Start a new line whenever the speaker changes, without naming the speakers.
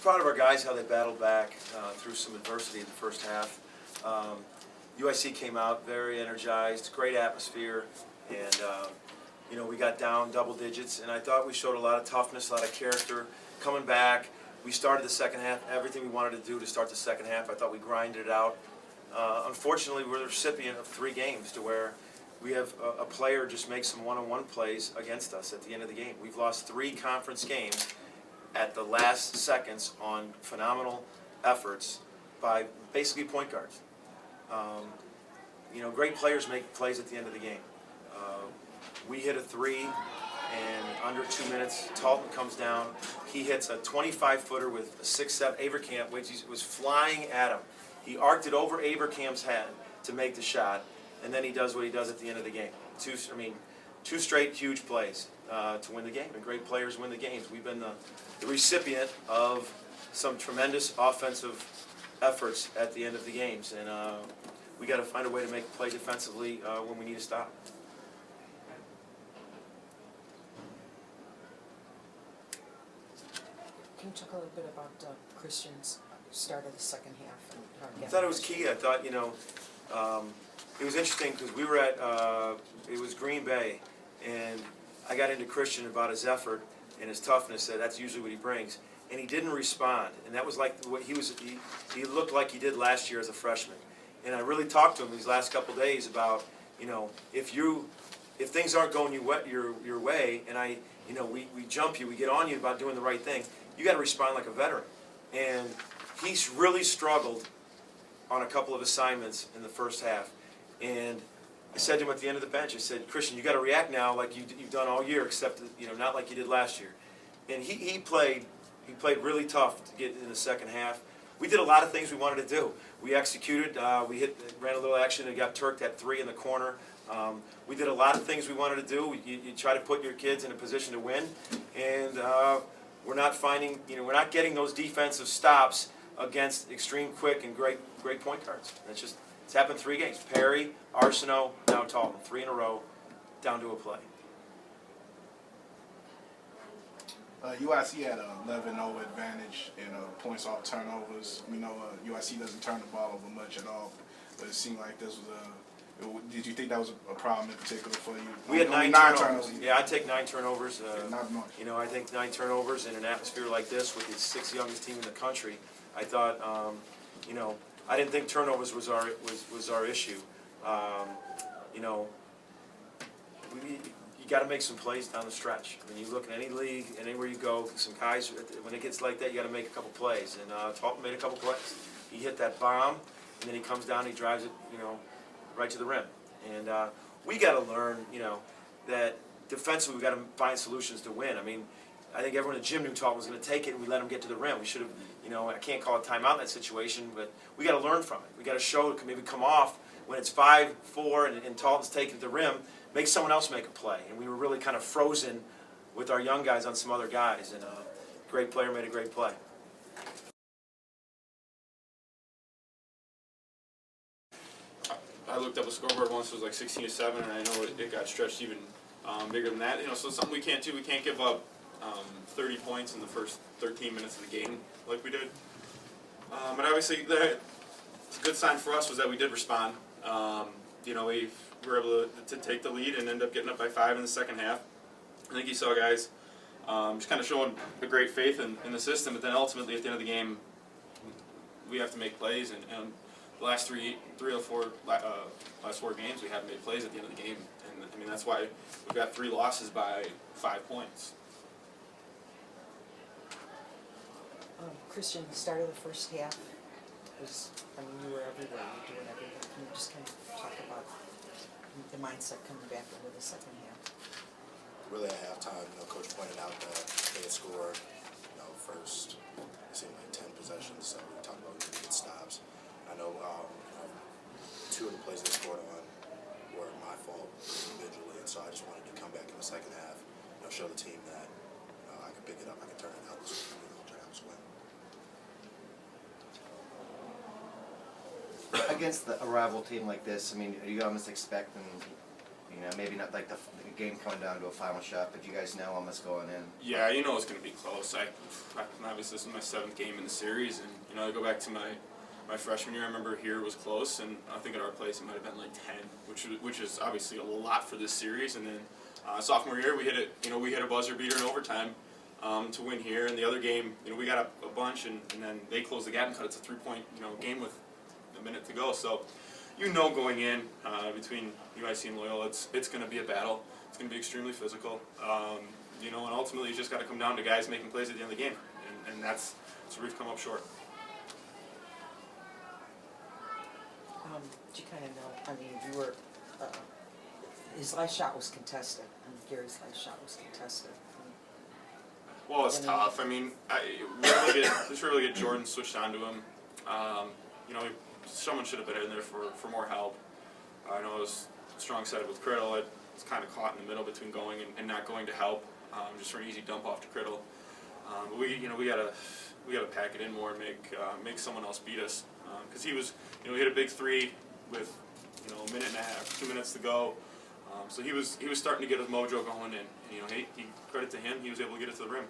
proud of our guys, how they battled back through some adversity in the first half. UIC came out very energized, great atmosphere, and you know, we got down double digits, and I thought we showed a lot of toughness, a lot of character. Coming back, we started the second half, everything we wanted to do to start the second half. I thought we grinded it out. Unfortunately, we're the recipient of 3 games to where we have a player just make some one-on-one plays against us at the end of the game. We've lost 3 conference games at the last seconds on phenomenal efforts by basically point guards. You know, great players make plays at the end of the game. We hit a 3, and under 2 minutes, Talton comes down. He hits a 25-footer with a 6'7" Avercamp, which was flying at him. He arced it over Avercamp's head to make the shot, and then he does what he does at the end of the game. 2 straight huge plays to win the game, and great players win the games. We've been the recipient of some tremendous offensive efforts at the end of the games, and we got to find a way to make a play defensively when we need to stop.
Can you talk a little bit about Christian's start of the second half?
I thought it was key. I thought, you know, it was interesting because we were at, it was Green Bay, and I got into Christian about his effort and his toughness. That's usually what he brings. And he didn't respond. And that was like what he looked like he did last year as a freshman. And I really talked to him these last couple of days about, you know, if things aren't going your way, and you know, we jump you, we get on you about doing the right thing, you got to respond like a veteran. And he's really struggled on a couple of assignments in the first half. And I said to him at the end of the bench, I said, Christian, you got to react now like you've done all year, except, you know, not like you did last year. And he played really tough to get in the second half. We did a lot of things we wanted to do. We executed. We ran a little action and got turked at 3 in the corner. We did a lot of things we wanted to do. You try to put your kids in a position to win, and we're not finding, you know, we're not getting those defensive stops against extreme quick and great point guards. It's happened 3 games. Perry, Arsenault, now Talton, 3 in a row, down to a play.
UIC had an 11-0 advantage in points off turnovers. We know UIC doesn't turn the ball over much at all, but it seemed like this was did you think that was a problem in particular for you?
We had 9 turnovers. Yeah, I'd take 9 turnovers.
Not much.
You know, I think 9 turnovers in an atmosphere like this with the 6th youngest team in the country. I thought, you know, I didn't think turnovers was our issue. You know, you got to make some plays down the stretch. I mean, you look at any league, anywhere you go, some guys, when it gets like that, you got to make a couple plays. And Talton made a couple plays. He hit that bomb, and then he comes down, and he drives it, you know, right to the rim. And we got to learn, you know, that defensively we got to find solutions to win. I mean, I think everyone in the gym knew Talton was going to take it, and we let him get to the rim. We should have, you know, I can't call a timeout in that situation, but we got to learn from it. We got to show, maybe come off when it's 5-4 and Talton's taking the rim, make someone else make a play. And we were really kind of frozen with our young guys on some other guys, and a great player made a great play.
I looked up the scoreboard once, it was like 16-7, and I know it got stretched even bigger than that. You know, so it's something we can't do. We can't give up 30 points in the first 13 minutes of the game like we did. But obviously, the good sign for us was that we did respond. You know, we were able to take the lead and end up getting up by 5 in the second half. I think you saw guys just kind of showing a great faith in the system, but then ultimately at the end of the game, we have to make plays, and the last last four games we haven't made plays at the end of the game, and I mean that's why we've got 3 losses by 5 points.
Christian, the start of the first half was, I mean, you were everywhere, you were doing everything. Can you just kind of talk about the mindset coming back over the second half?
Really at halftime, you know, Coach pointed out that they had scored, you know, first, it seemed like 10 possessions, so we talked about really good stops. I know 2 of the plays they scored on were my fault individually, and so I just wanted to come back in the second half, you know, show the team that, you know, I can pick it up, I can turn it out, turn out this win.
Against a rival team like this, I mean, are you almost expecting You know, maybe not like the game coming down to a final shot, but you guys know almost going in.
Yeah, you know it's going to be close. Obviously this is my 7th game in the series, and you know I go back to my freshman year. I remember here it was close, and I think at our place it might have been like 10, which is obviously a lot for this series. And then sophomore year we hit a buzzer beater in overtime to win here, and the other game we got a bunch, and then they closed the gap and cut it to 3-point game with a minute to go. So going in between UIC and Loyola, it's going to be a battle. It's going to be extremely physical. And ultimately you just got to come down to guys making plays at the end of the game, and that's where we've come up short.
Do you kind of know, I mean, you were, his last shot was contested, and Gary's last shot was contested.
Well, it's tough. I mean, we really get Jordan switched onto him. Someone should have been in there for more help. I know it was strong set with Criddle. It was kind of caught in the middle between going and not going to help, just for an easy dump off to Criddle. But we gotta pack it in more and make someone else beat us. Because he hit a big 3 with a minute and a half, 2 minutes to go. So he was starting to get his mojo going, and he credit to him, he was able to get it to the rim.